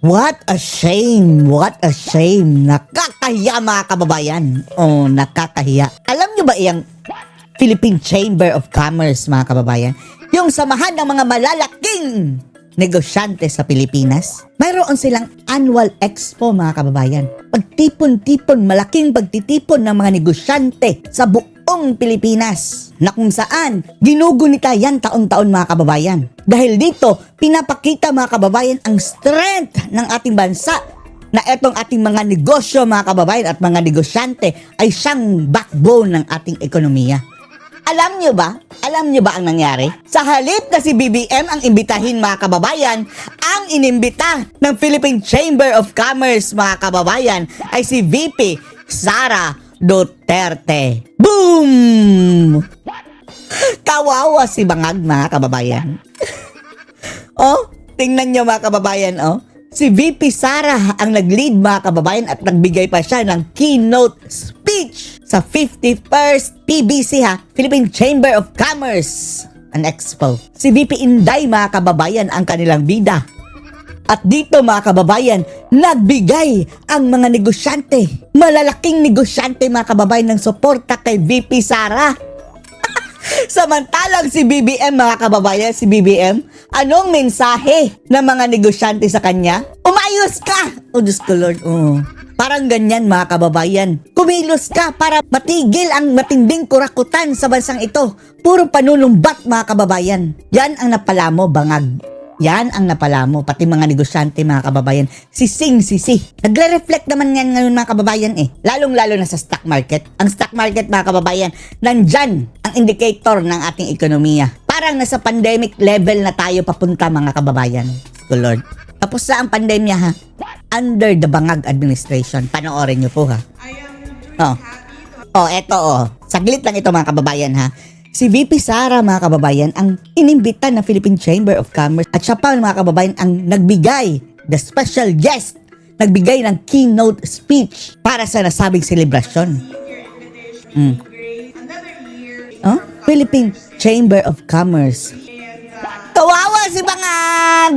What a shame! What a shame! Nakakahiya mga kababayan. Oh, nakakahiya. Alam nyo ba iyang Philippine Chamber of Commerce mga kababayan? Yung samahan ng mga malalaking negosyante sa Pilipinas. Mayroon silang annual expo mga kababayan. Pagtipon-tipon, malaking pagtitipon ng mga negosyante sa buong Pilipinas na kung saan ginugunita yan taon-taon mga kababayan. Dahil dito, pinapakita mga kababayan ang strength ng ating bansa na etong ating mga negosyo mga kababayan at mga negosyante ay siyang backbone ng ating ekonomiya. Alam nyo ba? Alam nyo ba ang nangyari? Sa halip na si BBM ang imbitahin mga kababayan, ang inimbita ng Philippine Chamber of Commerce mga kababayan ay si VP Sara Duterte. Boom! Kawawa si Bangag mga kababayan. Oh, tingnan nyo mga kababayan, oh. Si VP Sara ang nag-lead mga kababayan at nagbigay pa siya ng keynote speech sa 51st PBC Philippine Chamber of Commerce and Expo. Si VP Inday mga kababayan ang kanilang bida. At dito mga kababayan, nagbigay ang mga negosyante, malalaking negosyante mga kababayan ng suporta kay VP Sara. Samantalang si BBM mga kababayan, si BBM, anong mensahe ng mga negosyante sa kanya? Umayos ka! Oh, Diyos ko Lord, parang ganyan mga kababayan. Kumilos ka para matigil ang matinding kurakutan sa bansang ito. Puro panunumbat mga kababayan. Yan ang napala mo, Bangag. Yan ang napala mo, pati mga negosyante mga kababayan. Sising-sisi. Nagre-reflect naman yan ngayon mga kababayan Lalong-lalo na sa stock market. Ang stock market mga kababayan, nandyan ang indicator ng ating ekonomiya. Parang nasa pandemic level na tayo papunta mga kababayan. So Lord. Tapos na ang pandemya Under the Bangag administration. Panoorin nyo po eto Saglit lang ito mga kababayan Si VP Sara mga kababayan ang inimbita ng Philippine Chamber of Commerce at siya pa mga kababayan ang nagbigay, the special guest, nagbigay ng keynote speech para sa nasabing selebrasyon. Philippine Chamber of Commerce. Kawawa si Bangag!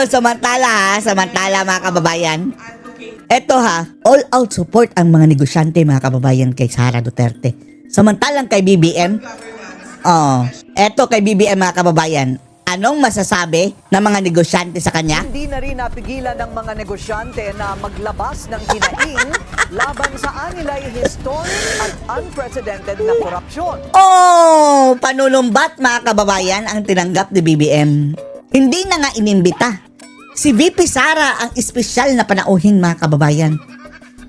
Samantala mga kababayan. Eto all-out support ang mga negosyante mga kababayan kay Sara Duterte. Samantalang kay BBM, eto kay BBM mga kababayan, anong masasabi ng mga negosyante sa kanya? Hindi na rin napigilan ng mga negosyante na maglabas ng hinaing laban sa anilay historic at unprecedented na korupsyon. Panunumbat mga kababayan ang tinanggap ni BBM. Hindi na nga inimbita. Si VP Sara ang espesyal na panauhin mga kababayan.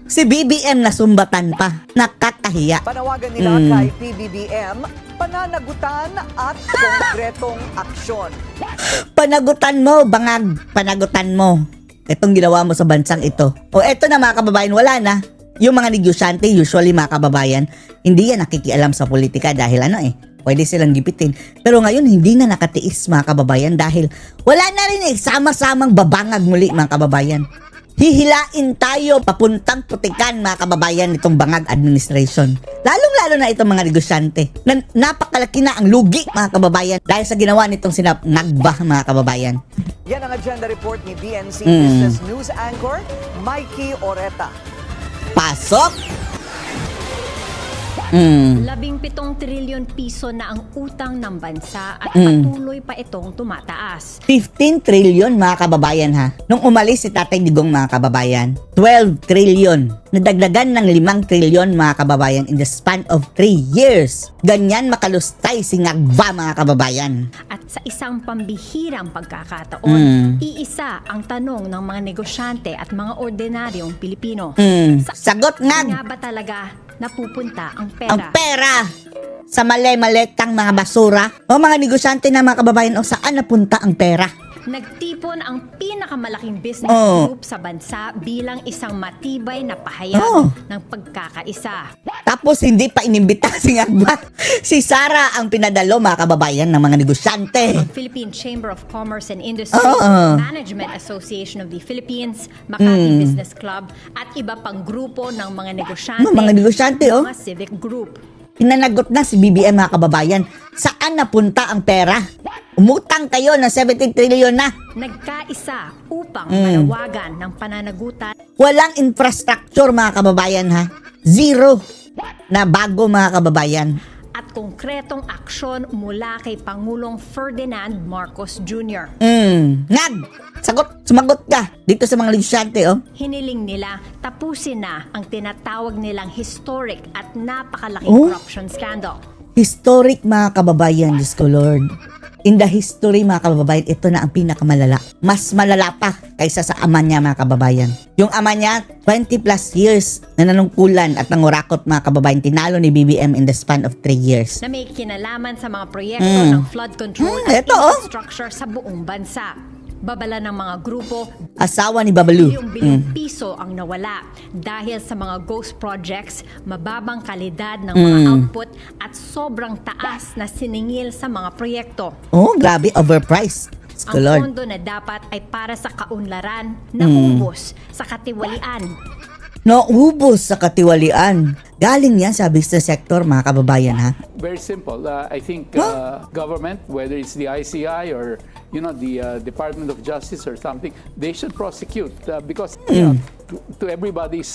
Si BBM na sumbatan pa. Nakakahiya. Panawagan nila kay PBBM, pananagutan at konkretong aksyon. Panagutan mo, Bangag. Panagutan mo. Itong ginawa mo sa bansang ito. Eto na mga kababayan, wala na. Yung mga negosyante, usually mga kababayan, hindi yan nakikialam sa politika dahil pwede silang gipitin. Pero ngayon, hindi na nakatiis mga kababayan dahil wala na rin sama-samang babangag muli mga kababayan. Hihilain tayo papuntang putikan mga kababayan nitong Bangag administration. Lalong-lalo na itong mga negosyante. Napakalaki na ang lugi mga kababayan dahil sa ginawa nitong sinangagba mga kababayan. Yan ang agenda report ni BNC Business News Anchor, Mikey Oreta. Pasok! 17 trilyon piso na ang utang ng bansa at patuloy pa itong tumataas. 15 trilyon mga kababayan Nung umalis si Tatay Digong mga kababayan, 12 trilyon. Nadagdagan ng 5 trilyon mga kababayan in the span of 3 years. Ganyan makalustay si Ngagba mga kababayan. At sa isang pambihirang pagkakataon, iisa ang tanong ng mga negosyante at mga ordinaryong Pilipino. Sagot Saan Ngag! nga ba talaga napupunta ang pera? Ang pera! Sa mali-maletang mga basura. Mga negosyante na mga kababayan, saan napunta ang pera? Nagtipon ang pinakamalaking business group sa bansa bilang isang matibay na pahayag ng pagkakaisa. Tapos hindi pa inimbita si Ngagba. Si Sara ang pinadalo mga kababayan ng mga negosyante. Philippine Chamber of Commerce and Industry, Management Association of the Philippines, Makati Business Club at iba pang grupo ng mga negosyante, Mga negosyante mga civic group. Pinanagot na si BBM mga kababayan. Saan napunta ang pera? Umutang kayo ng 17 trillion na. Nagkaisa upang manawagan ng pananagutan Walang infrastructure mga kababayan ha. Zero na bago mga kababayan. at konkretong aksyon mula kay Pangulong Ferdinand Marcos Jr. Sumagot ka dito sa mga negosyante oh. Hiniling nila tapusin na ang tinatawag nilang historic at napakalaking Oh? corruption scandal. Historic mga kababayan, Diyos ko Lord. In the history mga kababayan, ito na ang pinakamalala. Mas malala pa kaysa sa ama niya mga kababayan. Yung ama niya, 20 plus years na nanungkulan at nangurakot mga kababayan, tinalo ni BBM in the span of 3 years. Na may kinalaman sa mga proyekto ng flood control at Ito, oh. infrastructure sa buong bansa. Babala ng mga grupo, Asawa ni Babalu. bilyong piso ang nawala dahil sa mga ghost projects, mababang kalidad ng mga output at sobrang taas na siningil sa mga proyekto. Oh, grabe, overpriced. Diyos ko Ang Lord. pondo na dapat ay para sa kaunlaran na ubos sa katiwalian. Naubos sa katiwalian. Galing yan sa business sector mga kababayan ha. Very simple. I think government, whether it's the ICI or the Department of Justice or something, they should prosecute because to everybody's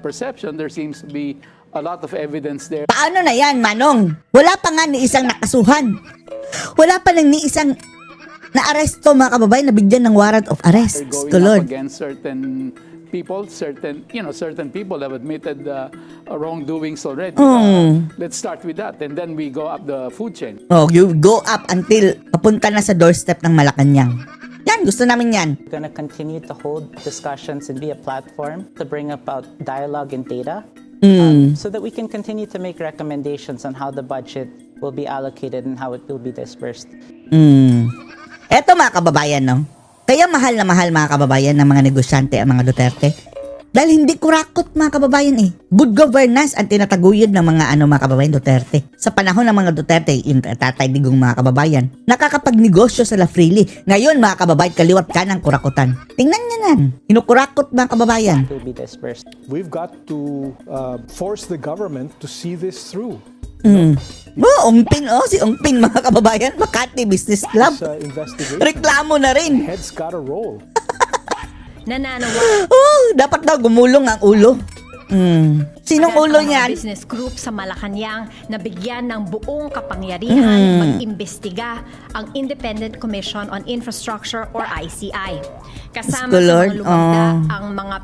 perception, there seems to be a lot of evidence there. Paano na yan, Manong? Wala pa nga ni isang nakasuhan. Wala pa nang ni isang na-aresto mga kababayan na bigyan ng warrant of arrest. They're Diyos going ko up Lord. against certain people, certain people have admitted wrongdoings already. Let's start with that, and then we go up the food chain. Oh, you go up until papunta na sa doorstep ng Malacanang. Yan, gusto namin yan. We're going to continue to hold discussions and be a platform to bring about dialogue and data so that we can continue to make recommendations on how the budget will be allocated and how it will be dispersed. Eto mga kababayan, no? Kaya mahal na mahal mga kababayan ng mga negosyante ang mga Duterte. Dahil hindi kurakot mga kababayan eh. Good governance ang tinataguyod ng mga mga kababayan Duterte. Sa panahon ng mga Duterte, yung tatay digong mga kababayan, nakakapagnegosyo sila freely. Ngayon mga kababayan, kaliwat ka ng kurakutan. Tingnan nyo nan, kinukurakot mga kababayan. Will be dispersed. We've got to force the government to see this through. Ongpin, si Ongpin mga kababayan, Makati Business Club. This investigation. Reklamo na rin. Heads gotta roll. Nananawagan Dapat daw gumulong ang ulo. Sinong ulo ang mga niyan? business group sa Malacanang na bigyan ng buong kapangyarihan mag-imbestiga ang Independent Commission on Infrastructure or ICI. Diyos ko, Kasama sa Lord. mga lumagda ang mga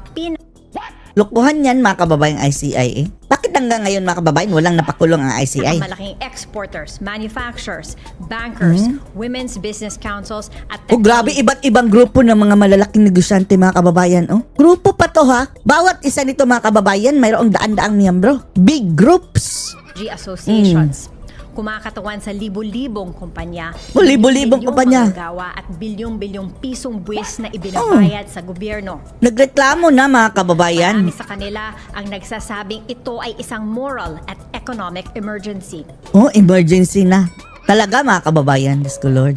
Lokohan yan mga kababayang ICI eh. Bakit hanggang ngayon mga kababayan walang napakulong ang ICI? malaking exporters, manufacturers, bankers, women's business councils at Grabe, iba't ibang grupo ng mga malalaking negosyante mga kababayan. Grupo pa to ha. Bawat isa nito mga kababayan mayroong daan-daang miyembro. Big groups. technology associations. Kumakatawan sa libo-libong kumpanya. Libo-libong kumpanya. Gawa at bilyong-bilyong pisong buwis na ibinabayad sa gobyerno. Nagreklamo na mga kababayan. Marami sa kanila ang nagsasabing ito ay isang moral at economic emergency. Emergency na. Talaga mga kababayan, Diyos ko Lord.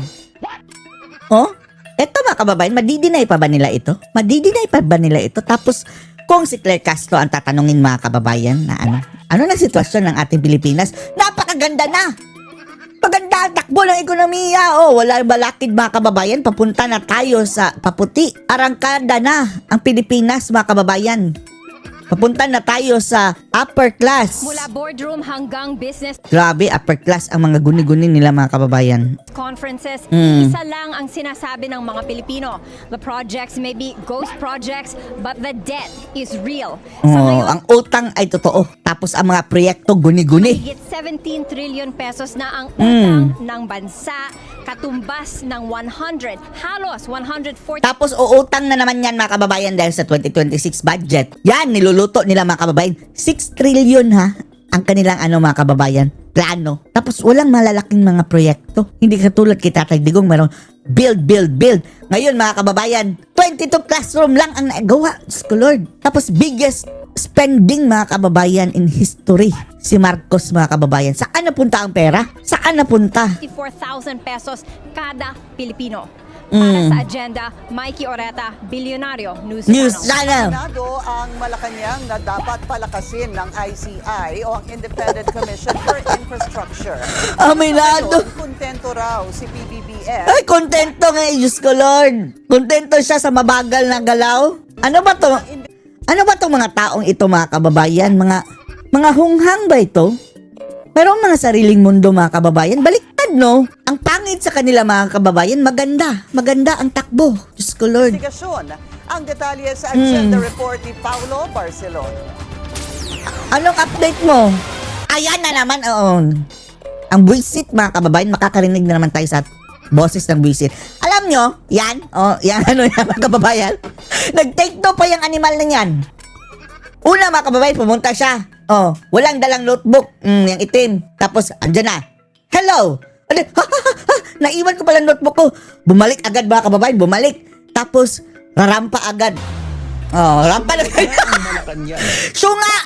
Eto mga kababayan, madidinay pa ba nila ito? Madidinay pa ba nila ito? Tapos, kung si Claire Castro ang tatanungin mga kababayan na ano na sitwasyon ng ating Pilipinas? Napakaganda na! Maganda ang takbo ng ekonomiya. Wala balakid mga kababayan. Papunta na tayo sa paputi. Arangkada na ang Pilipinas mga kababayan. Papunta na tayo sa upper class. Mula boardroom hanggang business Grabe, upper class ang mga guni-guni nila mga kababayan. conferences, isa lang ang sinasabi ng mga Pilipino. The projects may be ghost projects, but the debt is real. Sa ngayon, Ang utang ay totoo. Tapos ang mga proyekto guni-guni. higit 17 trillion pesos na ang utang ng bansa, katumbas ng halos 140 Tapos uutang na naman yan mga kababayan dahil sa 2026 budget. Yan, niluluto nila mga kababayan. 6 trillion ha, ang kanilang mga kababayan, plano. Tapos walang malalaking mga proyekto. Hindi katulad kay Tatay Digong, mayroong build. Ngayon mga kababayan, 22 classroom lang ang nagawa. Diyos ko Lord. Tapos biggest spending mga kababayan in history. Si Marcos mga kababayan. Saan napunta ang pera? Saan napunta? 54,000 pesos kada Pilipino. Para sa agenda, Mikey Oreta, Bilyonaryo, News News Channel. Channel. Senado ang Malacanang na dapat palakasin ng ICI o ang Independent Commission for Infrastructure. Aminado. Ngayon, kontento raw si PBBM. Ay, kontento nga, Diyos ko, Lord. Kontento siya sa mabagal na galaw. Ano ba to? Ano ba tong mga taong ito, mga kababayan? Mga hunghang ba ito? Pero ang mga sariling mundo, mga kababayan, baliktad, no? Ang pangit sa kanila, mga kababayan, maganda. Maganda ang takbo. Diyos ko, Lord. Investigasyon. Ang detalye sa agenda report ni Paulo Barcelona. Anong update mo? Ayan na naman, oo. Ang buwisit, mga kababayan, makakarinig na naman tayo sa boses ng buwisit. Alam nyo, yan, yan, ano yan, mga kababayan. Nag-take two pa yung animal na yan. Una, mga kababayan, pumunta siya. Walang dalang notebook, yung itim. Tapos, andyan na. Hello! Naiwan ko pala notebook ko. Bumalik agad, mga kababayan, bumalik. Tapos, rarampa agad. Rampa na kayo. Malacanang Siya nga!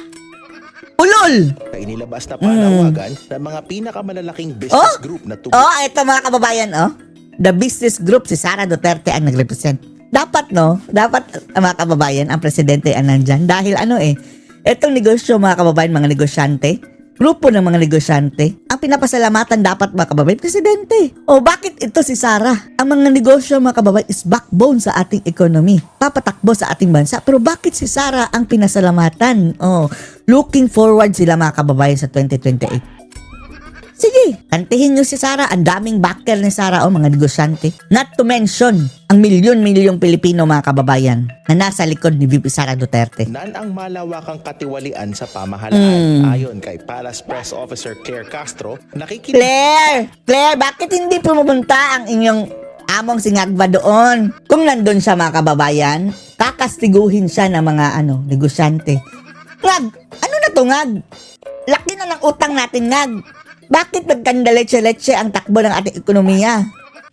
Ulol! na inilabas na panawagan ng mga pinakamalalaking business group na Ito mga kababayan, The business group, si Sara Duterte ang nag-represent. Dapat, no? Dapat, mga kababayan, ang presidente ang nandyan. Dahil etong negosyo, mga kababayan, mga negosyante, grupo ng mga negosyante, ang pinapasalamatan dapat, mga kababayan, presidente. Bakit ito si Sara? Ang mga negosyo, mga kababayan, is backbone sa ating economy. Papatakbo sa ating bansa. Pero bakit si Sara ang pinasalamatan? Looking forward sila, mga kababayan, sa 2028. Sige, kantihin nyo si Sara. Ang daming backer ni Sara, mga negosyante. Not to mention, ang milyon-milyong Pilipino, mga kababayan, na nasa likod ni VP Sara Duterte. nan ang malawakang katiwalian sa pamahalaan. Ayon kay Palace Press Officer Claire Castro, nakikinig Claire, bakit hindi pumunta ang inyong among si Ngagba doon? Kung nandun siya, mga kababayan, kakastiguhin siya ng mga negosyante. Ngag, ano na to, Ngag? Laki na ng utang natin, Ngag. Bakit nagkandaletse-letse ang takbo ng ating ekonomiya?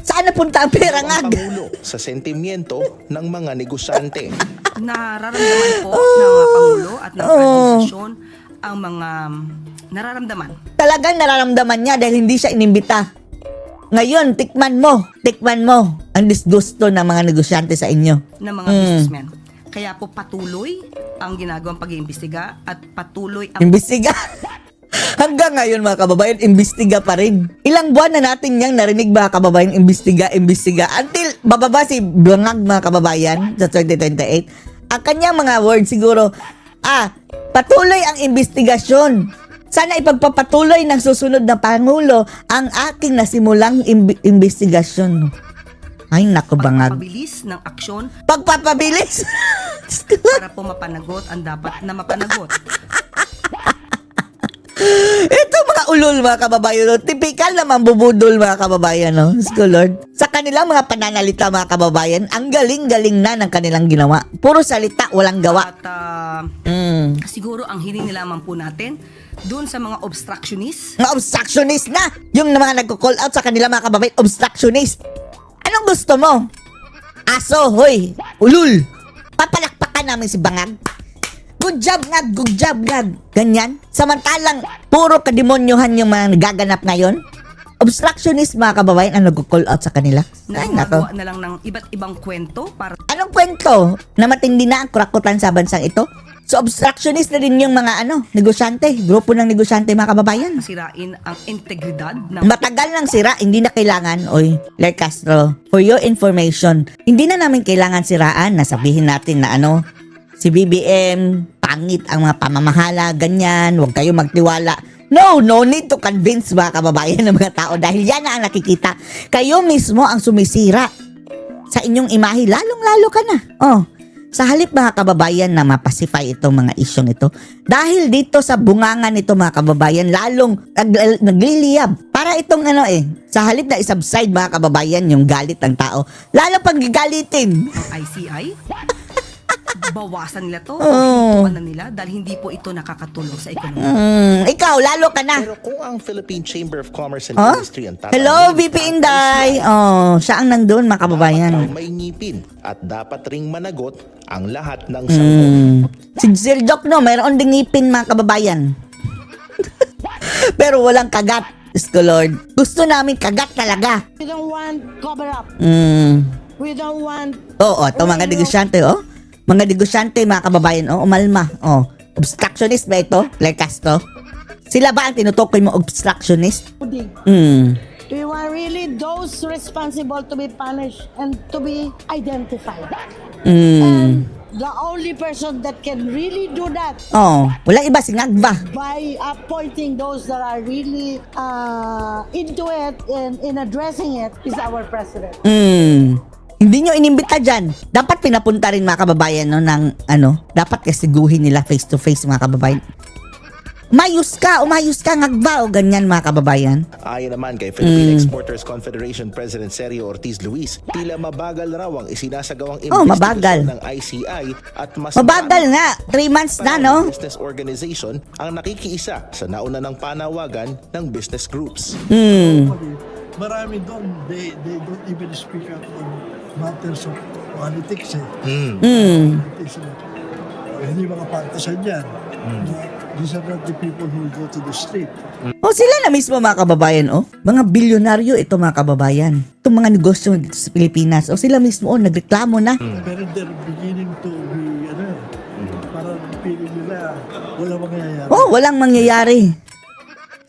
Saan napunta ang pera, ang Ngag? Pangulo sa sentimiento ng mga negosyante. Nararamdaman po ng Pangulo at ng administrasyon ang mga nararamdaman Talagang nararamdaman niya dahil hindi siya inimbita. Ngayon, tikman mo ang disgusto ng mga negosyante sa inyo. ng mga businessmen. Kaya po patuloy ang ginagawang pag-iimbestiga at patuloy ang Imbestiga. Hanggang ngayon, mga kababayan, imbestiga pa rin. Ilang buwan na natin niyang narinig, mga kababayan, imbestiga. Until bababa si Bangag, mga kababayan, sa 2028. Ang kanyang mga words siguro, patuloy ang investigasyon. Sana ipagpapatuloy ng susunod na Pangulo ang aking nasimulang investigasyon. Ay, naku, Bangag. pagpapabilis ng aksyon Pagpapabilis. para po mapanagot ang dapat na mapanagot. Ito mga ulol, mga kababayan, no? Typical na mambubudol, mga kababayan, no? Sko, Lord. Sa kanilang mga pananalita, mga kababayan, ang galing-galing na ng kanilang ginawa. Puro salita, walang gawa. At siguro ang hiling nilaman po natin doon sa mga obstructionist. Mga obstructionist na! Yung mga nagko-call out sa kanila, mga kababayan, obstructionist. Anong gusto mo? Aso, hoy, ulul. Papalakpakan namin si Bangag. Good job, Ngag. Good job, Ngag. Ganyan. Samantalang, puro kadimonyohan yung mga nagaganap ngayon. Obstructionist, mga kababayan, ang nag-call out sa kanila. Na Ay, nako. gumagawa na lang ng iba't ibang kwento para Anong kwento? Na matindi na ang kurakutan sa bansang ito? So, obstructionist na din yung mga negosyante. Grupo ng negosyante, mga kababayan. sirain ang integridad ng Matagal nang sira, hindi na kailangan. Oy, Claire Castro, for your information, hindi na namin kailangan siraan na sabihin natin na si BBM, pangit ang mga pamamahala, ganyan, huwag kayo magtiwala. No need to convince, mga kababayan, ng mga tao dahil yan na ang nakikita. Kayo mismo ang sumisira sa inyong imahe, lalong-lalo ka na. Sa halip, mga kababayan, na mapacify itong mga isyong ito, dahil dito sa bungangan nito, mga kababayan, lalong nagliliyab. Para itong sa halip na isubside, mga kababayan, yung galit ng tao, lalo pang gigalitin. ICI. Bawasan nila to o hintuan na nila dahil hindi po ito nakakatulong sa ekonomiya. Ikaw, lalo ka na. Pero kung ang Philippine Chamber of Commerce and Huh? Industry ang tatanungin, Hello, VP Inday. Siya ang nandun, mga kababayan. dapat may ngipin at dapat ring managot ang lahat ng sangkot. Si Zildok, mayroon ding ngipin, mga kababayan. Pero walang kagat. Diyos ko, Lord. Gusto namin kagat talaga. We don't want cover up. We don't want Oo, ito mga negosyante, oh. Mga negosyante, mga kababayan, oh, umalma. Oh, obstructionist ba ito, Claire Castro? Sila ba ang tinutukoy mo obstructionist? pudding. We want really those responsible to be punished and to be identified. And the only person that can really do that Oh, wala iba, si Ngagba. by appointing those that are really into it and in addressing it is our president. Hindi nyo inimbita dyan. Dapat pinapunta rin mga kababayan, no, ng dapat kasiguhin nila face to face mga kababayan. Umayos ka, Ngagba, o ganyan mga kababayan. Ayon naman kay Philippine Exporters Confederation President Sergio Ortiz Luis, tila mabagal raw ang isinasagawang mabagal. investigasyon ng ICI at mas Mabagal nga, 3 months na, no? business organization ang nakikiisa sa nauna ng panawagan ng business groups. Marami doon, they don't even speak out on matters of politics eh. Politics, hindi mga partisan yan. These are not the people who go to the street. O sila na mismo mga kababayan, oh. Mga bilyonaryo ito mga kababayan. Itong mga negosyo dito sa Pilipinas. O sila mismo, nagreklamo na. Pero they're beginning to be, parang feeling nila, wala mangyayari. Oh, walang mangyayari.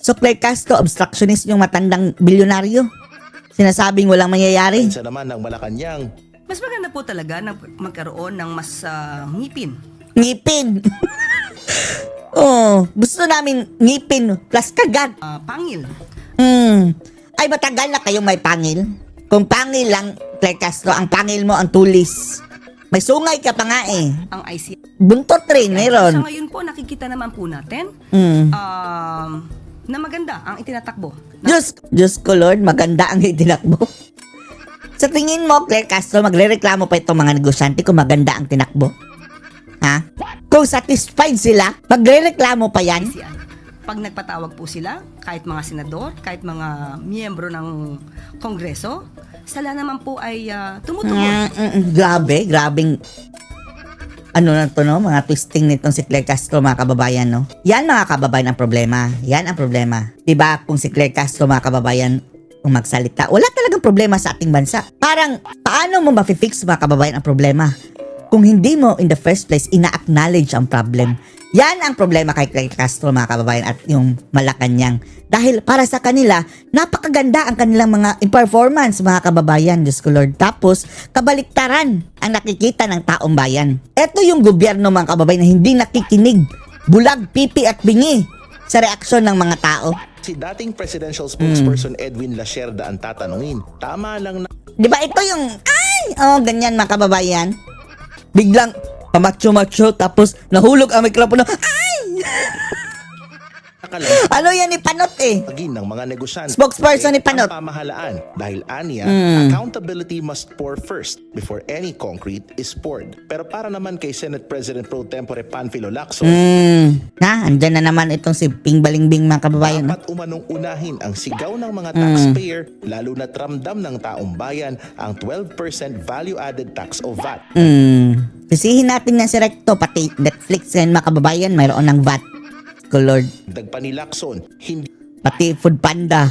So Claire Castro, obstructionist yung matandang bilyonaryo. Sinasabing walang mangyayari. Sa naman ng Malacanang, Mas maganda po talaga na magkaroon ng mas ngipin. Ngipin. Oh, gusto namin ngipin plus kagat. Pangil. Ay, matagal na kayong may pangil. Kung pangil lang, Claire Castro, ang pangil mo, ang tulis. May sungay ka pa nga eh. Ang ICI. Buntot rin, Sa meron. ngayon po, nakikita naman po natin na maganda ang itinatakbo. Diyos ko Lord, maganda ang itinakbo. Sa tingin mo, Claire Castro, magre-reklamo pa itong mga negosyante kung maganda ang tinakbo? Ha? Kung satisfied sila, magre-reklamo pa yan? ICI. Pag nagpatawag po sila, kahit mga senador, kahit mga miyembro ng kongreso, sila naman po ay tumutugon. Grabing na to, no? Mga twisting nitong si Claire Castro, mga kababayan, no? Yan, mga kababayan, ang problema. Yan ang problema. Diba, kung si Claire Castro, mga kababayan, kung magsalita, wala talagang problema sa ating bansa. Parang, paano mo ma-fix, mga kababayan, ang problema? Kung hindi mo, in the first place, ina-acknowledge ang problem. Yan ang problema kay Claire Castro, mga kababayan, at yung Malacanang. Dahil para sa kanila, napakaganda ang kanilang mga performance, mga kababayan, Diyos ko Lord. Tapos, kabaliktaran ang nakikita ng taong bayan. Ito yung gobyerno, mga kababayan, na hindi nakikinig. Bulag, pipi at bingi sa reaksyon ng mga tao. si dating presidential spokesperson Edwin Lacerda ang tatanungin. Tama lang na Di ba ito yung, ganyan mga kababayan. Biglang, pamacho-macho, tapos nahulog ang mikropono. Ay! Ano yan ni Panot eh? Agin ng mga negosyante Spokesperson ni Panot. ang pamahalaan dahil aniya accountability must pour first before any concrete is poured. Pero para naman kay Senate President Pro Tempore Panfilo Lacson, Andyan na naman itong si Ping Balingbing mga kababayan. dapat umanong unahin ang sigaw ng mga taxpayer lalo na't ramdam ng taong bayan ang 12% value-added tax o VAT. Sisihin natin na si Recto, pati Netflix ngayon mga kababayan, mayroon ng VAT. Lord. Dagpa ni Lacson, hindi Pati Food Panda,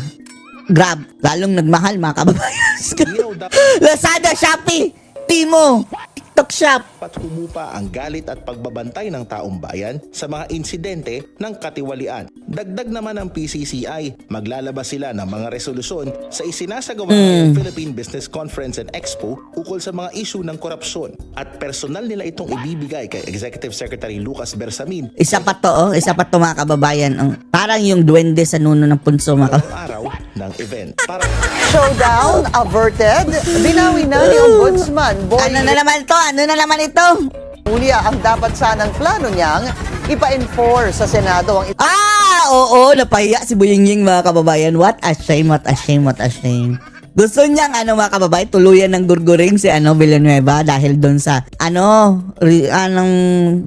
Grab, lalong nagmahal mga kababayan. raw dapat Lazada, Shopee, Timo, TikTok Shop. humupa ang galit at pagbabantay ng taong bayan sa mga insidente ng katiwalian. Dagdag naman ng PCCI, maglalabas sila ng mga resolusyon sa isinasagawang Philippine Business Conference and Expo ukol sa mga issue ng korupsyon at personal nila itong ibibigay kay Executive Secretary Lucas Bersamin Isa pa to mga kababayan. Parang yung duwende sa nuno ng punso mga kababayan. araw ng event. Para Showdown averted. Binawi na ni Ombudsman Boy Ano na naman ito? Julia ang dapat sanang plano niyang ipa-enforce sa Senado ang Oo, napahiya si Buyingying mga kababayan. What a shame. Gusto niyang mga kababayan, tuluyan ng gurguring si Villanueva dahil doon sa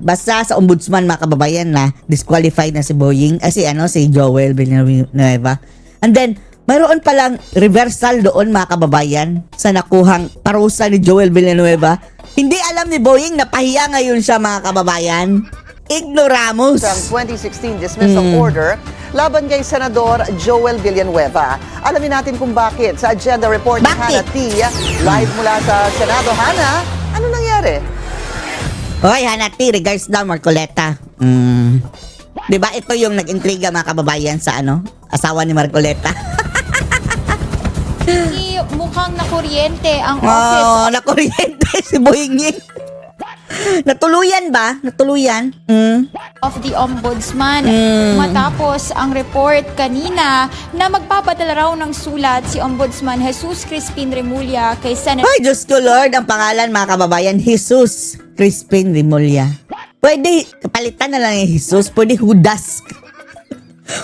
basta sa ombudsman mga kababayan na disqualified na si Boying, si Joel Villanueva. And then mayroon palang reversal doon mga kababayan sa nakuhang parusa ni Joel Villanueva. Hindi alam ni Boying na pahiya ngayon siya mga kababayan. Ignoramus. 2016 dismissal order laban kay Senador Joel Villanueva. Alamin natin kung bakit. Sa agenda report ni Bakit? Hana T. Live mula sa Senado. Hana, ano nangyari? Hoy, Hanati, regards daw, Marcoleta. Di ba ito yung nag-intriga mga kababayan sa asawa ni Marcoleta? Mukhang nakuryente ang office Oh, nakuryente si Boyingin. Natuluyan ba? Natuluyan? of the Ombudsman. Matapos ang report kanina na magpapadala raw ng sulat si Ombudsman Jesus Crispin Remulla kay Senator Ay, Diyos ko Lord, ang pangalan mga kababayan, Jesus Crispin Remulla. Pwede, kapalitan na lang yung Jesus, pwede Judas.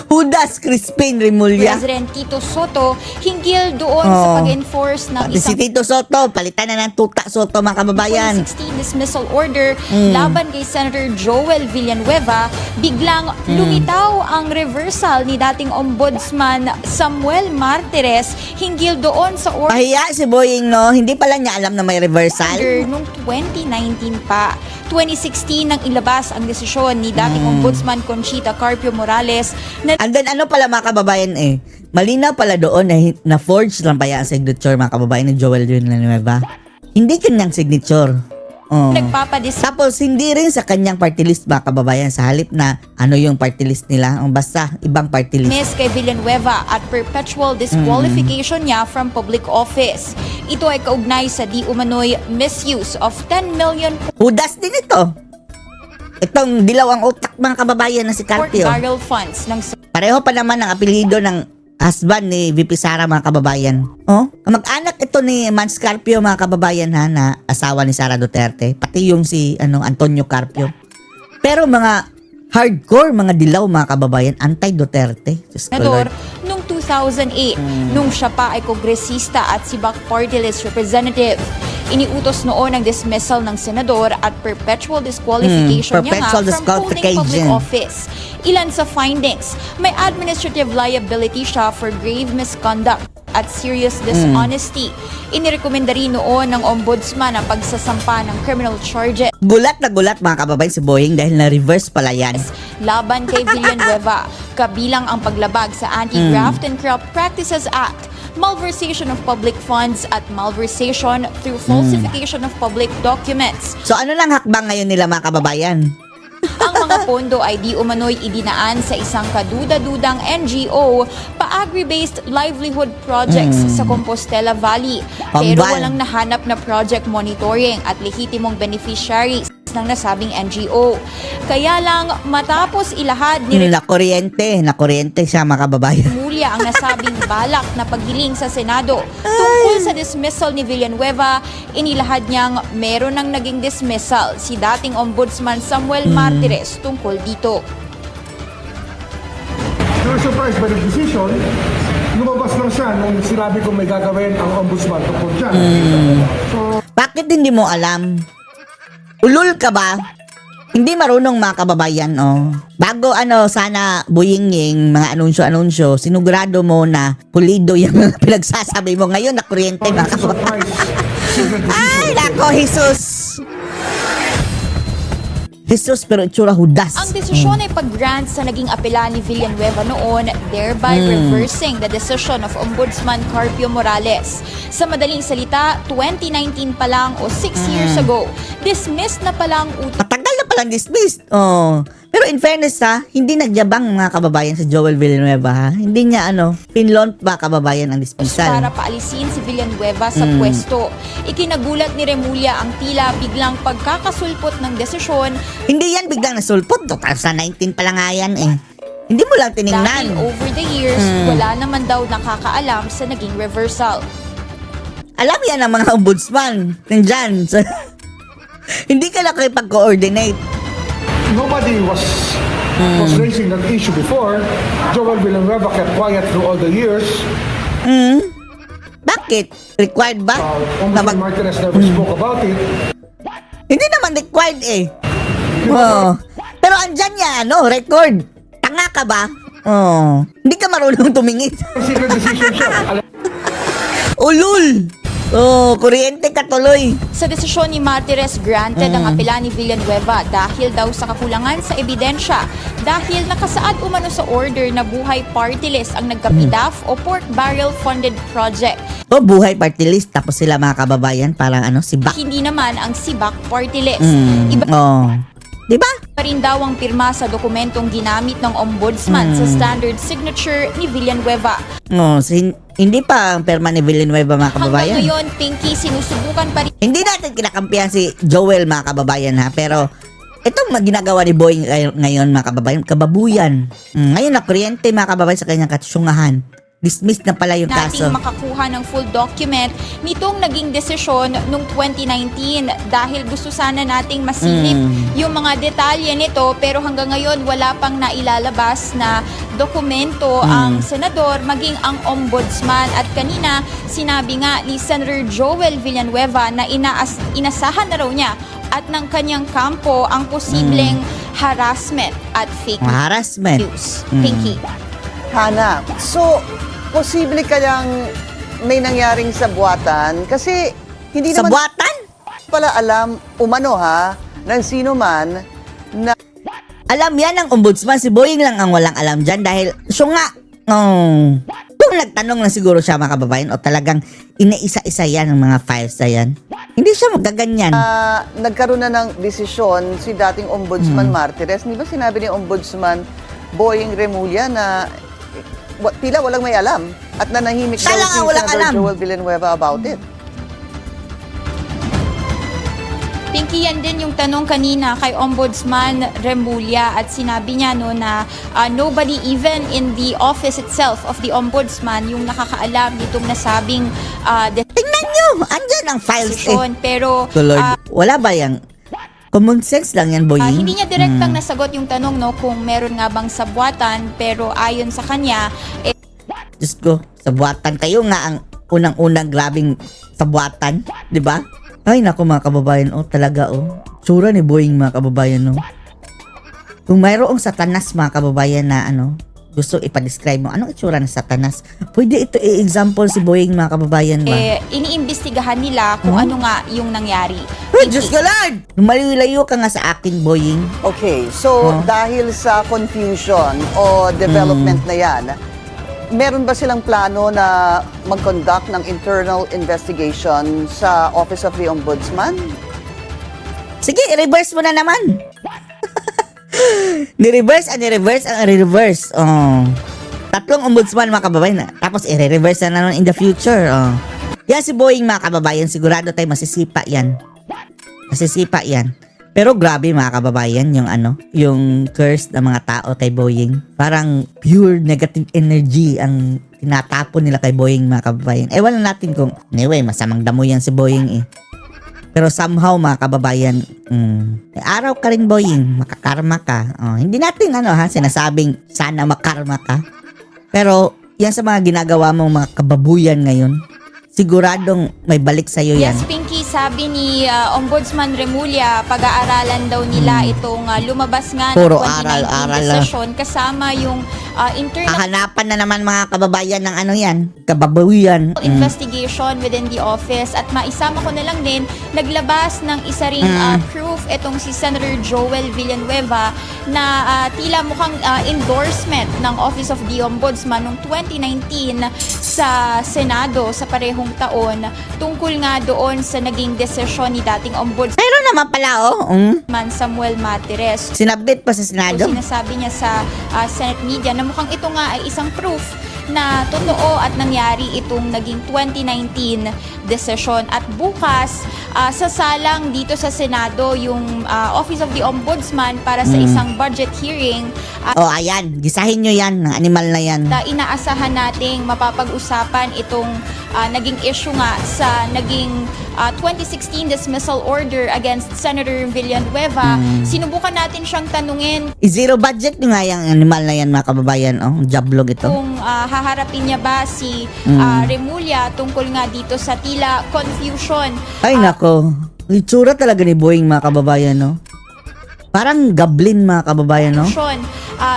Judas Crispin Remulla. President Tito Soto hinggil doon sa pag-enforce ng Si isang Tito Soto, palitan na ng Tuta Soto mga kababayan. 2016 dismissal order laban kay Senator Joel Villanueva, biglang lumitaw ang reversal ni dating Ombudsman Samuel Martires hinggil doon sa order Pahiya si Boying, no? Hindi pala niya alam na may reversal. nung 2019 pa. 2016 nang ilabas ang desisyon ni dating Ombudsman Conchita Carpio Morales na And then ano pala mga kababayan malinaw pala doon na forge lang pa yung signature mga kababayan ni Joel Villanueva. Hindi kanyang signature. Tapos hindi rin sa kanyang party list mga kababayan, sa halip na yung party list nila, basta ibang party list. kay Villanueva at perpetual disqualification niya from public office. Ito ay kaugnay sa di umano'y misuse of 10 million Judas din ito. Itong dilaw ang utak mga kababayan na si pork Carpio. barrel funds ng Pareho pa naman ang apelyido ng husband ni VP Sara mga kababayan. Mag-anak ito ni Mans Carpio mga kababayan na asawa ni Sara Duterte. Pati yung si Antonio Carpio. Pero mga hardcore mga dilaw mga kababayan, anti-Duterte. Diyos ko, senador Lord. noong 2008 nung siya pa ay kongresista at si Bac Party List Representative. Iniutos noon ang dismissal ng senador at perpetual disqualification niya nga perpetual from holding public disqualification. office. Ilan sa findings, may administrative liability siya for grave misconduct at serious dishonesty. Inirekomenda rin noon ng ombudsman ang pagsasampa ng criminal charges Gulat na gulat mga kababayan si Boying dahil na-reverse pala yan. laban kay Villanueva, kabilang ang paglabag sa Anti-Graft and Corrupt Practices Act, malversation of public funds at malversation through falsification of public documents. So ano lang hakbang ngayon nila mga kababayan? Ang mga pondo ay di umano'y idinaan sa isang kaduda-dudang NGO pa-agri-based livelihood projects sa Compostela Valley. Pero Pambal. walang nahanap na project monitoring at lehitimong beneficiaries ng nasabing NGO. Kaya lang matapos ilahad ni Nakuryente siya mga kababayan. Remulla ang nasabing balak na paghiling sa Senado tungkol sa dismissal ni Villanueva, inilahad niyang meron ng naging dismissal si dating Ombudsman Samuel Martires tungkol dito. We were surprised by the decision. Lumabas lang siya nung sinabi ko may gagawin ang ombudsman tungkol dyan. Bakit hindi mo alam? Ulul ka ba? Hindi marunong mga kababayan, Bago sana buyinging mga anunsyo-anunsyo, sinugurado mo na pulido yung mga pinagsasabi mo. Ngayon, nakuryente mga kababayan. Ay, nako, Jesus! Jesus, pero itsura Judas. Ang desisyon ay pag-grant sa naging apela ni Villanueva noon, thereby reversing the decision of Ombudsman Carpio Morales. Sa madaling salita, 2019 pa lang o 6 years ago, dismissed na palang Matagal na palang dismissed. Pero in fairness hindi nagyabang mga kababayan sa Joel Villanueva ha. Hindi niya pinlont ba kababayan ang dismissal. para paalisin si Villanueva sa pwesto. Ikinagulat ni Remulla ang tila biglang pagkakasulpot ng desisyon Hindi yan biglang nasulpot. 2019 pa lang nga yan Hindi mo lang tiningnan. dahil over the years, wala naman daw nakakaalam sa naging reversal. Alam yan ang mga ombudsman. Nandyan. So, hindi ka nakipag-coordinate. Nobody was raising that issue before. Joel Villanueva kept quiet through all the years. Bakit? Required ba? Na Ombudsman Martinez never spoke about it. Hindi naman required Pero andyan yan, record. Tanga ka ba? Hindi ka marunong tumingin. Secret decision siya. Ulul! Oh, kuryente ka tuloy. Sa desisyon ni Martires, granted ang apela ni Villanueva dahil daw sa kakulangan sa ebidensya dahil nakasaad umano sa order na buhay party list ang nagkapidaf o pork barrel funded project. Oh, buhay party list. Tapos sila mga kababayan, parang si Bak. Hindi naman ang Sibak party list. Iba Oh. Di ba? pa rin daw ang pirma sa dokumentong ginamit ng ombudsman sa standard signature ni Villanueva. Oh, hindi pa ang perma ni Villanueva mga kababayan. Hanggang ngayon, Pinky, sinusubukan pa rin Hindi natin kinakampihan si Joel mga kababayan ha, pero itong ginagawa ni Boying ngayon mga kababayan, kababuyan. Ngayon na kuryente mga kababayan sa kanyang katsyungahan. Dismiss na pala yung nating kaso. makakuha ng full document nitong naging desisyon noong 2019 dahil gusto sana nating masilip yung mga detalye nito pero hanggang ngayon wala pang nailalabas na dokumento ang senador maging ang ombudsman at kanina sinabi nga ni Senator Joel Villanueva na inasahan na raw niya at ng kanyang kampo ang posibleng harassment at fake Harassment. news. Pinky. Hana, so posible kayang may nangyaring sabwatan kasi hindi naman Sabwatan? pala alam umano ng sino man na Alam yan ng ombudsman, si Boying lang ang walang alam dyan dahil siya nga, kung nagtanong lang siguro siya mga kababayan o talagang inaisa-isa yan ng mga files na yan, hindi siya magaganyan. nagkaroon na ng desisyon si dating Ombudsman Martires. Di ba sinabi ni Ombudsman Boying Remulla na tila walang may alam at nanahimik daw Siya lang si ang walang Senator alam. Joel Villanueva about it. Pinky, yan din yung tanong kanina kay Ombudsman Remulla at sinabi niya no na nobody even in the office itself of the Ombudsman yung nakakaalam nitong nasabing Tingnan nyo, andyan ang files desisyon. Pero Lord, wala ba yung common sense lang yan, Boying? hindi niya direktang nasagot yung tanong no kung meron nga bang sabwatan pero ayon sa kanya Diyos ko, sabwatan. Kayo nga ang unang-unang grabing sabwatan, di ba? Ay, naku mga kababayan, talaga, tsura ni Boying mga kababayan, Kung mayroong satanas mga kababayan na, gusto ipa-describe mo, anong itsura ng satanas? Pwede ito i-example si Boying mga kababayan ba? iniimbestigahan nila kung ano nga yung nangyari. Ay, Diyos ko Lord! Lumalayo ka nga sa akin, Boying. Okay, so dahil sa confusion o development na yan, meron ba silang plano na mag-conduct ng internal investigation sa Office of the Ombudsman? Sige, i-reverse mo na naman. Ni-reverse ang i-reverse. Tatlong ombudsman mga kababayan. Tapos i-reverse na naman in the future. Yan si Boying mga kababayan. Sigurado tayo masisipa yan. Pero grabe mga kababayan yung curse ng mga tao kay Boying. Parang pure negative energy ang tinatapon nila kay Boying mga kababayan. Ewan lang natin kung anyway, masamang damo yan si Boying Pero somehow mga kababayan, may araw ka rin Boying, makakarma ka. Hindi natin sinasabing sana makarma ka. Pero yan sa mga ginagawa mong mga kababuyan ngayon, siguradong may balik sa'yo yan. Yes, Pinky, sabi ni Ombudsman Remulla, pag-aaralan daw nila itong lumabas nga Puro ng 2019 aral. desisyon kasama yung internal Hahanapan na naman mga kababayan ng yan, kababuyan. investigation within the office at maisama ko na lang din, naglabas ng isa ring proof itong si Senator Joel Villanueva na tila mukhang endorsement ng Office of the Ombudsman noong 2019 sa Senado sa parehong taon tungkol nga doon sa naging desisyon ni dating Ombudsman Meron naman pala Samuel Martires. Sinabit pa sa Senado. So, sinasabi niya sa Senate media na mukhang ito nga ay isang proof na totoo at nangyari itong naging 2019 desisyon. At bukas, sasalang dito sa Senado yung Office of the Ombudsman para sa isang budget hearing. Ayan, gisahin nyo yan, ng animal na yan. Inaasahan nating mapapag-usapan itong naging issue nga sa naging 2016 dismissal order against Senator Villanueva. Sinubukan natin siyang tanungin Zero budget nyo nga yung animal na yan mga kababayan. Jablog ito. kung haharapin niya ba si Remulla tungkol nga dito sa tila confusion. Ay nako, itsura talaga ni Boying mga kababayan Parang gablin mga kababayan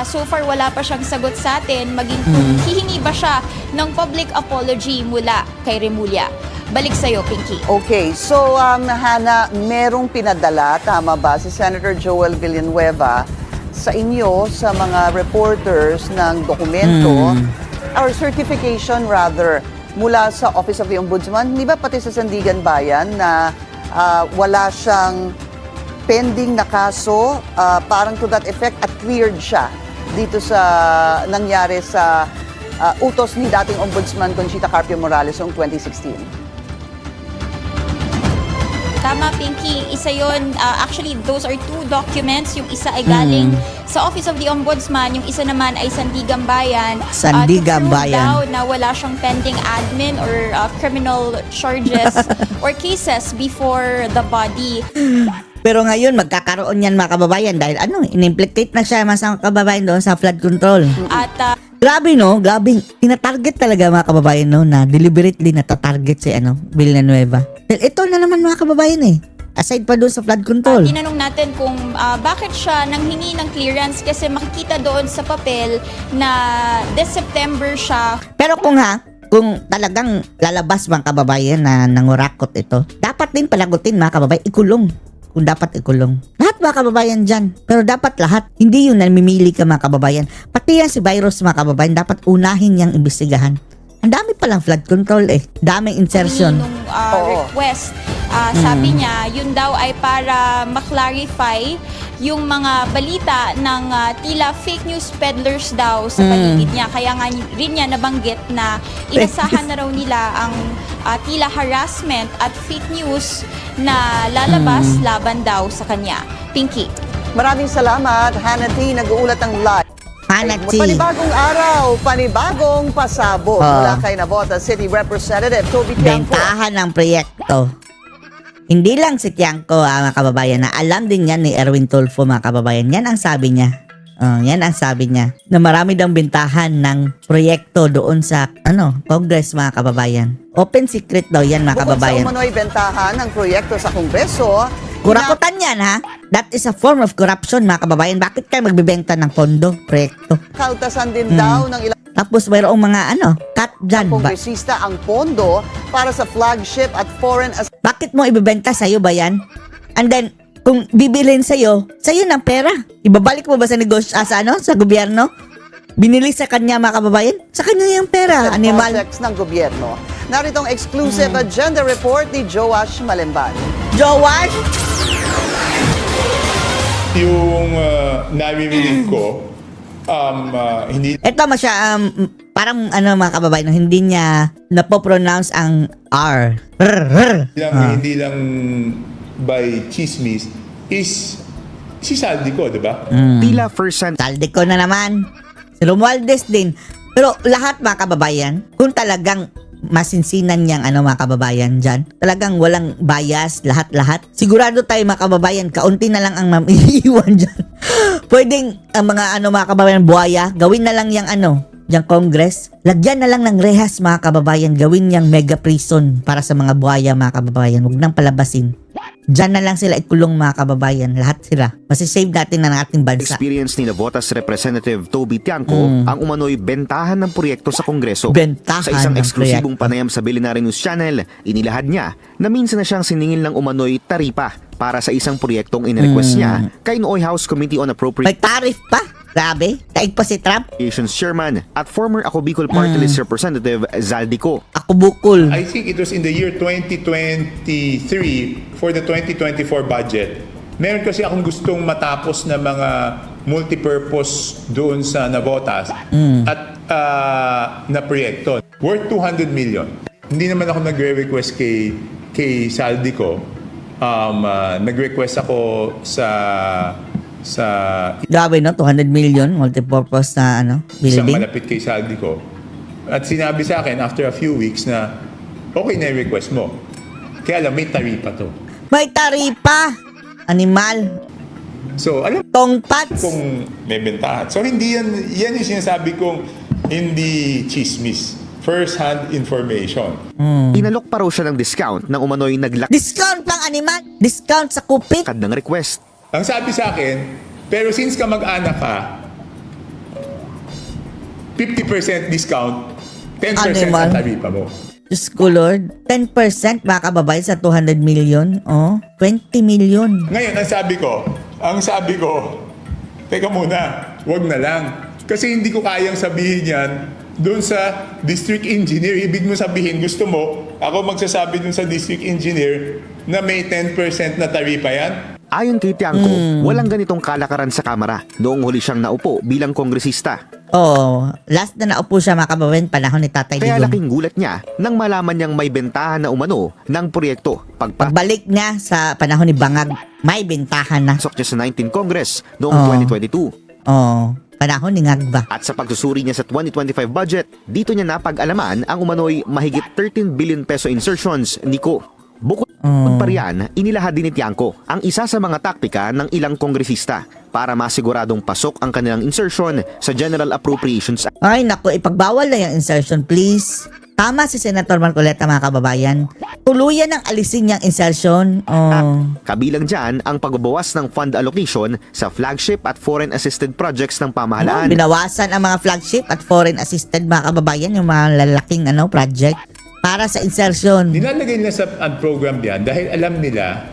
So far wala pa siyang sagot sa atin maging kung hihingi ba siya ng public apology mula kay Remulla. Balik sa'yo, Pinky. Okay, so Hana, merong pinadala, tama ba, si Senator Joel Villanueva sa inyo, sa mga reporters ng dokumento, or certification rather, mula sa Office of the Ombudsman, hindi ba pati sa Sandigan Bayan na wala siyang pending na kaso, parang to that effect, at cleared siya dito sa nangyari sa utos ni dating Ombudsman Conchita Carpio Morales noong 2016? Tama, Pinky. Isa yon. Actually, those are two documents. Yung isa ay galing sa Office of the Ombudsman. Yung isa naman ay Sandigan Bayan. Sandigan to prove Bayan. daw na wala siyang pending admin or criminal charges or cases before the body. Pero ngayon, magkakaroon yan mga kababayan dahil in-implicate na siya mga kababayan doon sa flood control. At Grabe no, grabe. Tinatarget talaga mga kababayan no, na deliberately natatarget si Villanueva. Dahil ito na naman mga kababayan aside pa doon sa flood control. tinanong natin kung bakit siya nanghingi ng clearance kasi makikita doon sa papel na this September siya. Pero kung talagang lalabas mga kababayan na nangurakot ito, dapat din palagutin mga kababayan, ikulong. Kung dapat ikulong. Lahat mga kababayan dyan. Pero dapat lahat. Hindi yun namimili ka mga kababayan. Pati yan si virus mga kababayan, dapat unahin niyang imbestigahan. Ang dami palang flood control daming insertion. Nung request, sabi niya, yun daw ay para maklarify yung mga balita ng tila fake news peddlers daw sa paligid niya. Kaya nga rin niya nabanggit na inasahan na raw nila ang tila harassment at fake news na lalabas laban daw sa kanya. Pinky. Maraming salamat, Hannah T. Nag-uulat ng live. Hannah T. Panibagong araw, panibagong pasabog mula kay Navotas City Representative Toby Tiangco. Bentahan ng proyekto. Hindi lang si Tiangco mga kababayan, na alam din yan ni Erwin Tulfo mga kababayan. Yan ang sabi niya. Yan ang sabi niya. Na marami daw bentahan ng proyekto doon sa Congress mga kababayan. Open secret daw yan mga kababayan. Bukod sa umano'y bentahan ng proyekto sa Kongreso, Kurakutan yan That is a form of corruption mga kababayan. Bakit kayo magbibenta ng pondo, proyekto? kaltasan din daw ng ilang Tapos mayroong mga cut dyan. kongresista ang pondo para sa flagship at foreign Bakit mo ibibenta sa'yo ba yan? And then, kung bibilhin sa'yo ng pera. Ibabalik mo ba sa negosyo, sa gobyerno? Binili sa kanya mga kababayan? Sa kanya yung pera, animal. projects ng gobyerno. Narito ang exclusive agenda report ni Joash Malemban. Joash! Yung naririnig ko, hindi Ito parang mga kababayan, hindi niya napopronounce ang R. hindi lang by chismis is si Saldi ko, di ba? Tila first hand Saldi ko na naman. Si Romualdez din. Pero lahat mga kababayan, kung talagang masinsinan niyang mga kababayan dyan, talagang walang bias, lahat-lahat. Sigurado tayo mga kababayan, kaunti na lang ang maiiwan dyan. Pwedeng ang mga mga kababayan, buhaya, gawin na lang yung yung Congress. Lagyan na lang ng rehas mga kababayan, gawin niyang mega prison para sa mga buhaya mga kababayan. Huwag nang palabasin. Diyan na lang sila ikulong mga kababayan. Lahat sila. Masisave natin ng ating bansa. Experience ni Navotas Representative Toby Tiangco ang umano'y bentahan ng proyekto sa Kongreso. Bentahan sa isang ng eksklusibong proyekto. panayam sa Billionaire News Channel, inilahad niya na minsan na siyang siningil ng umano'y taripa para sa isang proyektong in-request niya kay Nooy House Committee on May Appropriations tarif pa. Grabe. Taig pa si Trump. Chairman at former Ako Bicol Party List Representative Zaldico. Ako bukol. I think it was in the year 2023 for the 2024 budget. Meron kasi akong gustong matapos na mga multipurpose doon sa Navotas at na proyekto. Worth 200 million. Hindi naman ako nagre-request kay Saldico. Nag-request ako sa Grabe 200 million multipurpose na isang building. malapit kay Saldico. At sinabi sa akin after a few weeks na okay na yung request mo. Kaya lang may taripa to. May taripa. Animal. So alam Tongpats. kung may bentahan. So hindi yan yung sinasabi kong hindi chismis. First-hand information. Inalok pa raw siya ng discount nang umano'y naglakad Discount pang animal. Discount sa kupit. ng request. Ang sabi sa akin, pero since ka mag-anak ka, 50% discount, 10% Animal. ang taripa mo. Diyos ko Lord, 10% mga kababayan sa 200 million. Oh, 20 million. Ngayon, ang sabi ko, teka muna, wag na lang. Kasi hindi ko kayang sabihin yan doon sa district engineer. Ibig mo sabihin, gusto mo, ako magsasabi doon sa district engineer na may 10% na taripa yan? Ayon kay Tiangco, walang ganitong kalakaran sa Kamara noong huli siyang naupo bilang kongresista. Oh, last na naupo siya mga kababayan, panahon ni Tatay Kaya Digong. laking gulat niya nang malaman niyang may bentahan na umano ng proyekto Pagbalik niya sa panahon ni Bangag, may bentahan na. pasok niya sa 19th Congress noong 2022. Oh, panahon ni Ngagba. At sa pagsusuri niya sa 2025 budget, dito niya napag-alaman ang umano'y mahigit 13 billion peso insertions ni Ko. Bukod pa riyan, inilahad din ni Tiangco ang isa sa mga taktika ng ilang kongresista para masiguradong pasok ang kanilang insertion sa General Appropriations Act. Ay, naku, ipagbawal na yung insertion, please. Tama si Senator Marcoleta, mga kababayan. Tuluyan ang alisin niyang insertion. Oh. Kabilang dyan ang pagbabawas ng fund allocation sa flagship at foreign assisted projects ng pamahalaan. Binawasan ang mga flagship at foreign assisted, mga kababayan, yung mga lalaking project para sa insertion. Nilalagay nila sa program yan dahil alam nila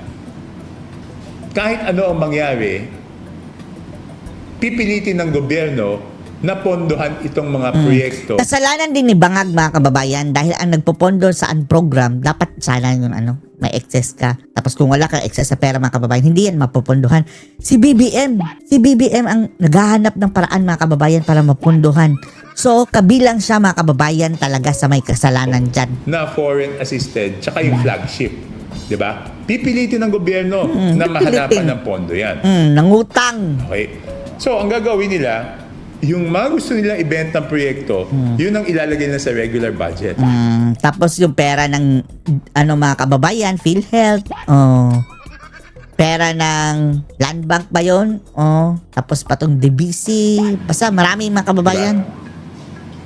kahit ano ang mangyari, pipilitin ng gobyerno na pondohan itong mga proyekto. Kasalanan din ni Bangag, mga kababayan, dahil ang nagpopondo sa program, dapat sana yung may excess ka. Tapos kung wala kang excess sa pera, mga kababayan, hindi yan mapopondohan. Si BBM ang naghahanap ng paraan, mga kababayan, para mapondohan. So, kabilang siya, mga kababayan, talaga sa may kasalanan dyan. Na foreign assisted, tsaka yung flagship. Diba? Pipilitin ng gobyerno na mahanapan ng pondo yan. Nangutang. Okay. So, ang gagawin nila, yung mga gusto nilang ibenta ng proyekto, yun ang ilalagay na sa regular budget. Tapos yung pera ng mga kababayan, PhilHealth, pera ng Land Bank ba yun? Tapos patong DBC, basta marami mga kababayan. Diba?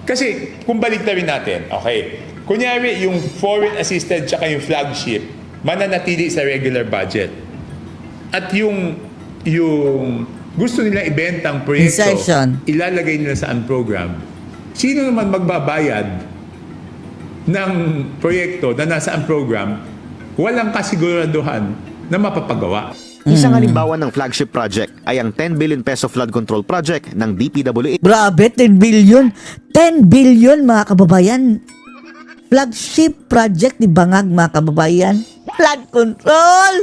Kasi kung baliktarin natin, okay, kunyari yung foreign assisted tsaka yung flagship, mananatili sa regular budget. At yung gusto nilang ibentang proyekto, Insertion. ilalagay nila sa program. Sino naman magbabayad ng proyekto na nasa program, walang kasiguraduhan na mapapagawa. Isang halimbawa ng flagship project ay ang 10 billion peso flood control project ng DPWH. Grabe, 10 billion. 10 billion, mga kababayan. Flagship project ni Bangag, mga kababayan. Flood control.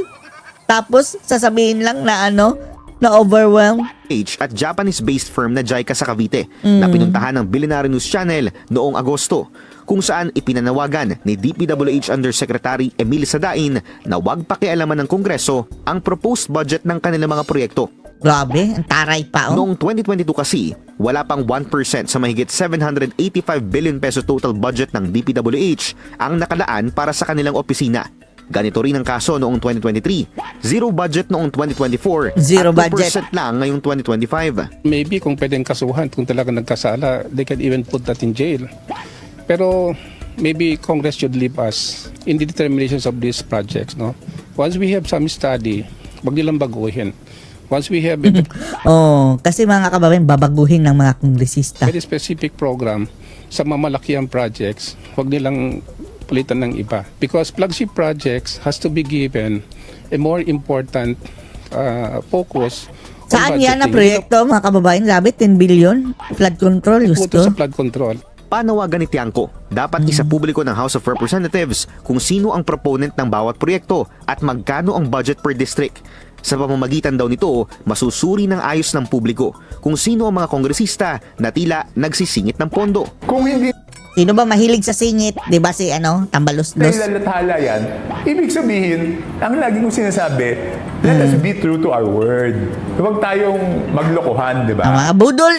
Tapos, sasabihin lang na na overwhelm. At Japanese-based firm na JICA sa Cavite na pinuntahan ng Billionaire News Channel noong Agosto, kung saan ipinanawagan ni DPWH Undersecretary Emil Sadain na huwag pakialaman ng Kongreso ang proposed budget ng kanilang mga proyekto. Grabe, ang taray pa. Noong 2022 kasi, wala pang 1% sa mahigit 785 billion peso total budget ng DPWH ang nakalaan para sa kanilang opisina. Ganito rin ang kaso noong 2023. Zero budget noong 2024 Zero at 2% budget lang ngayong 2025. Maybe kung pwedeng kasuhan, kung talaga nagkasala, they can even put that in jail. Pero maybe Congress should leave us in the determinations of these projects. No? Once we have some study, wag nilang baguhin. Once we have kasi mga kababayan, babaguhin ng mga kongresista. very specific program sa mamalakiang projects, wag nilang palitan ng iba. Because flagship projects has to be given a more important focus. Saan yan na proyekto, mga kababayan? Grabe, 10 billion? Flood control, Puto sa flood control. Panawagan ni Tiangco, dapat isa publiko ng House of Representatives kung sino ang proponent ng bawat proyekto at magkano ang budget per district. Sa pamamagitan daw nito, masusuri ng ayos ng publiko kung sino ang mga kongresista na tila nagsisingit ng pondo. Kung hindi Sino ba mahilig sa singit? Di ba si Tambaluslos? nailalathala yan, ibig sabihin, ang lagi kong sinasabi, let us be true to our word. Huwag tayong maglokohan, di ba? Ang mga budol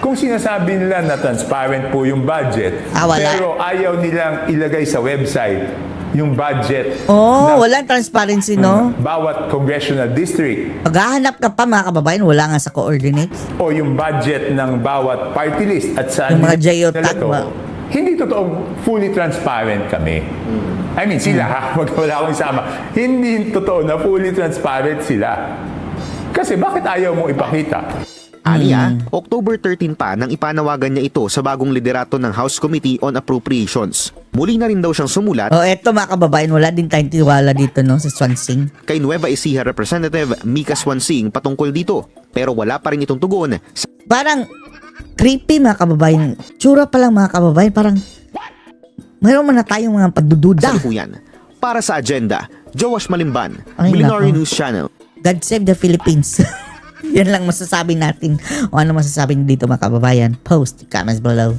Kung sinasabi nila na transparent po yung budget, wala. pero ayaw nilang ilagay sa website yung budget walang transparency, no? bawat congressional district Paghahanap ka pa, mga kababayan, wala nga sa coordinates. o yung budget ng bawat party list at sa Yung mga geotag ba? hindi totoong fully transparent kami. I mean, sila ha, wala akong isama. Hindi totoo na fully transparent sila. Kasi bakit ayaw mong ipakita? Aniya, October 13 pa nang ipanawagan niya ito sa bagong liderato ng House Committee on Appropriations. Muli na rin daw siyang sumulat O eto mga kababayan, wala din tayong tiwala dito no, sa Swansing. kay Nueva Ecija Representative Mika Swansing patungkol dito. Pero wala pa rin itong tugon sa Parang creepy mga kababayan. Tsura pa lang mga kababayan, parang mayroon man na tayong mga pagdududa. kasalukuyan. Para sa agenda, Joash Malimban, Ay, Milenary nako. News Channel. God save the Philippines. Yan lang masasabi natin. O ano masasabi niyo dito mga kababayan? Post comments below.